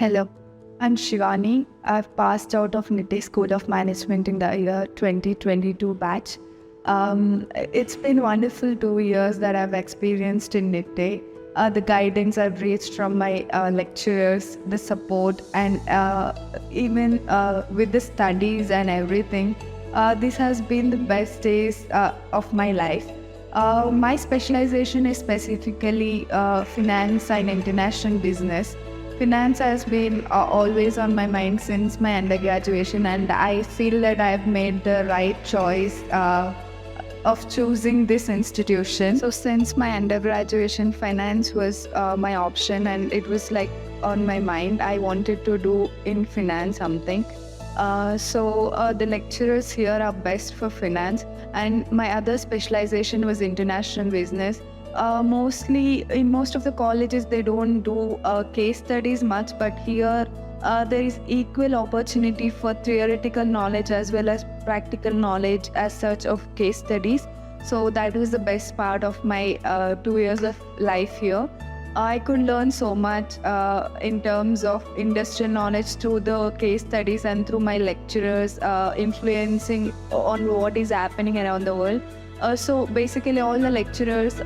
Hello, I'm Shivani. I've passed out of Nitte School of Management in the year 2022 batch. It's been wonderful 2 years that I've experienced in Nitte. The guidance I've reached from my lecturers, the support, and even with the studies and everything, this has been the best days of my life. My specialization is specifically finance and international business. Finance has been always on my mind since my undergraduation, and I feel that I've made the right choice of choosing this institution. So since my undergraduation, finance was my option, and it was like on my mind. I wanted to do in finance something. So the lecturers here are best for finance, and my other specialization was international business. Mostly in most of the colleges they don't do case studies much, but here there is equal opportunity for theoretical knowledge as well as practical knowledge as such of case studies. So that was the best part of my 2 years of life here. I could learn so much in terms of industrial knowledge through the case studies and through my lecturers influencing on what is happening around the world. So basically all the lecturers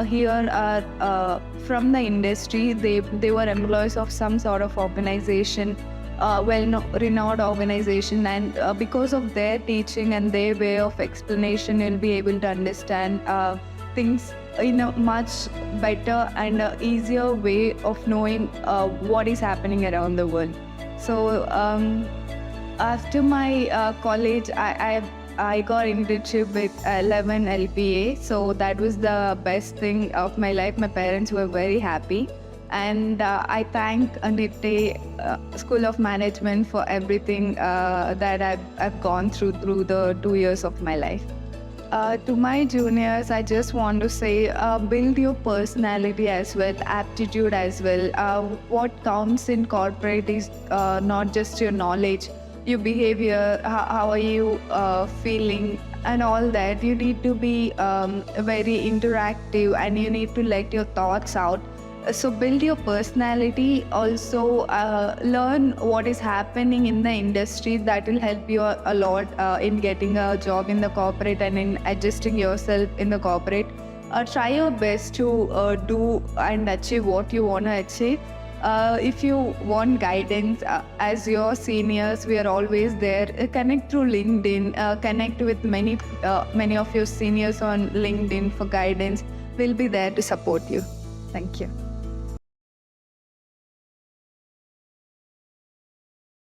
here are from the industry. They were employees of some sort of organization, renowned organization, and because of their teaching and their way of explanation, you'll be able to understand things in a much better and easier way of knowing what is happening around the world. So after my college, I got internship with 11 LPA, so that was the best thing of my life. My parents were very happy, and I thank Nitte School of Management for everything that I've gone through the 2 years of my life. To my juniors, I just want to say, build your personality as well, aptitude as well. What counts in corporate is not just your knowledge, your behavior, how are you feeling, and all that. You need to be very interactive, and you need to let your thoughts out. So build your personality. Also learn what is happening in the industry. That will help you a lot in getting a job in the corporate and in adjusting yourself in the corporate. Try your best to do and achieve what you want to achieve. If you want guidance as your seniors, we are always there. Connect through LinkedIn. Connect with many of your seniors on LinkedIn for guidance. We'll be there to support you. Thank you.